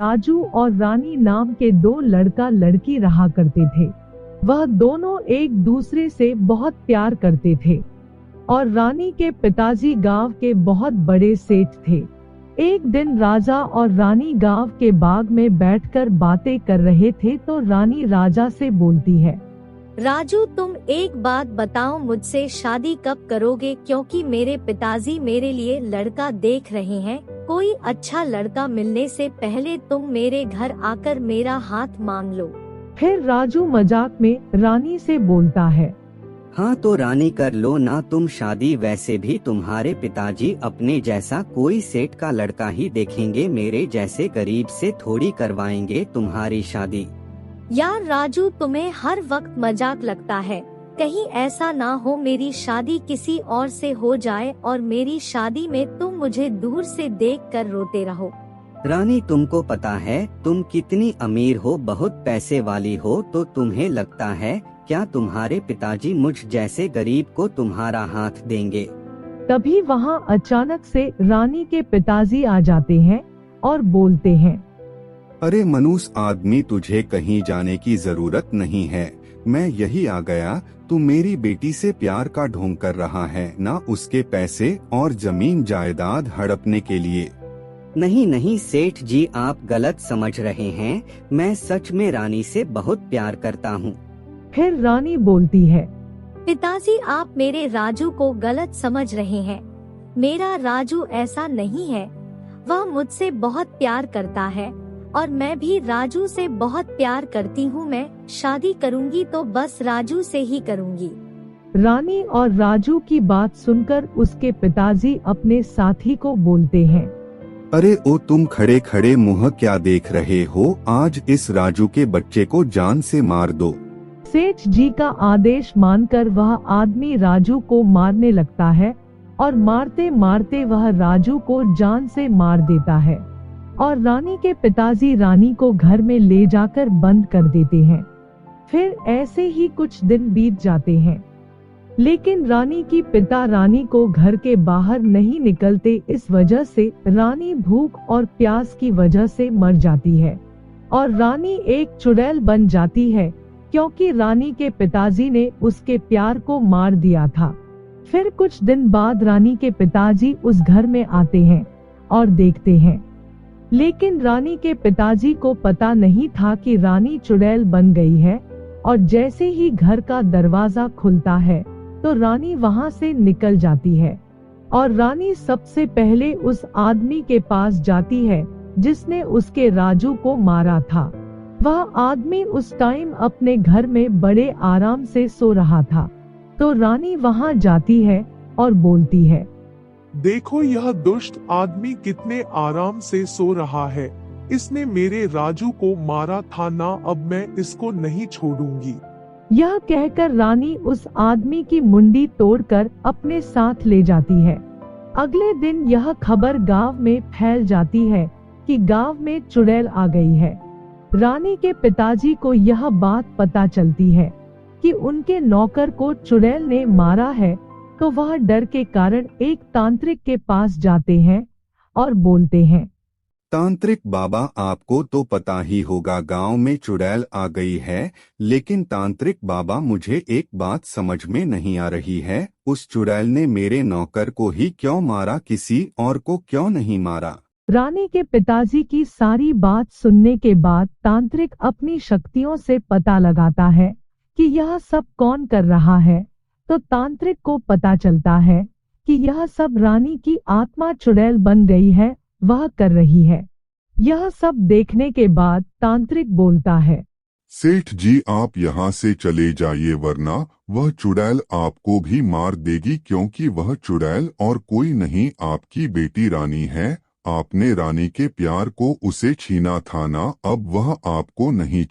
राजू और रानी नाम के दो लड़का लड़की रहा करते थे। वह दोनों एक दूसरे से बहुत प्यार करते थे और रानी के पिताजी गांव के बहुत बड़े सेठ थे। एक दिन राजा और रानी गांव के बाग में बैठकर बातें कर रहे थे तो रानी राजा से बोलती है, राजू तुम एक बात बताओ, मुझसे शादी कब करोगे? क्योंकि मेरे पिताजी मेरे लिए लड़का देख रहे हैं। कोई अच्छा लड़का मिलने से पहले तुम मेरे घर आकर मेरा हाथ मांग लो। फिर राजू मजाक में रानी से बोलता है, हाँ तो रानी कर लो ना तुम शादी, वैसे भी तुम्हारे पिताजी अपने जैसा कोई सेठ का लड़का ही देखेंगे, मेरे जैसे गरीब से थोड़ी करवाएंगे तुम्हारी शादी। यार राजू तुम्हें हर वक्त मजाक लगता है, कहीं ऐसा ना हो मेरी शादी किसी और से हो जाए और मेरी शादी में तुम मुझे दूर से देखकर रोते रहो। रानी तुमको पता है तुम कितनी अमीर हो, बहुत पैसे वाली हो, तो तुम्हें लगता है क्या तुम्हारे पिताजी मुझ जैसे गरीब को तुम्हारा हाथ देंगे? तभी वहाँ अचानक से रानी के पिताजी आ जाते हैं और बोलते हैं, अरे मनूस आदमी, तुझे कहीं जाने की जरूरत नहीं है, मैं यही आ गया। तू मेरी बेटी से प्यार का ढोंग कर रहा है ना, उसके पैसे और जमीन जायदाद हड़पने के लिए। नहीं नहीं सेठ जी, आप गलत समझ रहे हैं, मैं सच में रानी से बहुत प्यार करता हूँ। फिर रानी बोलती है, पिताजी आप मेरे राजू को गलत समझ रहे हैं, मेरा राजू ऐसा नहीं है, वह मुझसे बहुत प्यार करता है और मैं भी राजू से बहुत प्यार करती हूँ। मैं शादी करूँगी तो बस राजू से ही करूँगी। रानी और राजू की बात सुनकर उसके पिताजी अपने साथी को बोलते हैं, अरे ओ तुम खड़े खड़े मुंह क्या देख रहे हो, आज इस राजू के बच्चे को जान से मार दो। सेठ जी का आदेश मानकर वह आदमी राजू को मारने लगता है और मारते मारते वह राजू को जान से मार देता है और रानी के पिताजी रानी को घर में ले जाकर बंद कर देते हैं। फिर ऐसे ही कुछ दिन बीत जाते हैं, लेकिन रानी की पिता रानी को घर के बाहर नहीं निकलते, इस वजह से रानी भूख और प्यास की वजह से मर जाती है और रानी एक चुड़ैल बन जाती है क्योंकि रानी के पिताजी ने उसके प्यार को मार दिया था। फिर कुछ दिन बाद रानी के पिताजी उस घर में आते हैं और देखते हैं, लेकिन रानी के पिताजी को पता नहीं था कि रानी चुड़ैल बन गई है और जैसे ही घर का दरवाजा खुलता है तो रानी वहां से निकल जाती है और रानी सबसे पहले उस आदमी के पास जाती है जिसने उसके राजू को मारा था। वह आदमी उस टाइम अपने घर में बड़े आराम से सो रहा था, तो रानी वहां जाती है और बोलती है, देखो यह दुष्ट आदमी कितने आराम से सो रहा है, इसने मेरे राजू को मारा था ना, अब मैं इसको नहीं छोड़ूंगी। यह कहकर रानी उस आदमी की मुंडी तोड़कर अपने साथ ले जाती है। अगले दिन यह खबर गांव में फैल जाती है कि गांव में चुड़ैल आ गई है। रानी के पिताजी को यह बात पता चलती है कि उनके नौकर को चुड़ैल ने मारा है, तो वह डर के कारण एक तांत्रिक के पास जाते हैं और बोलते हैं, तांत्रिक बाबा, आपको तो पता ही होगा गांव में चुड़ैल आ गई है, लेकिन तांत्रिक बाबा मुझे एक बात समझ में नहीं आ रही है, उस चुड़ैल ने मेरे नौकर को ही क्यों मारा, किसी और को क्यों नहीं मारा? रानी के पिताजी की सारी बात सुनने के बाद तांत्रिक अपनी शक्तियों से पता लगाता है कि यह सब कौन कर रहा है, तो तांत्रिक को पता चलता है कि यह सब रानी की आत्मा चुड़ैल बन गई है, वह कर रही है। यह सब देखने के बाद तांत्रिक बोलता है, सेठ जी आप यहाँ से चले जाइए, वरना वह चुड़ैल आपको भी मार देगी, क्योंकि वह चुड़ैल और कोई नहीं आपकी बेटी रानी है। आपने रानी के प्यार को उसे छीना था ना, अब वह आपको नहीं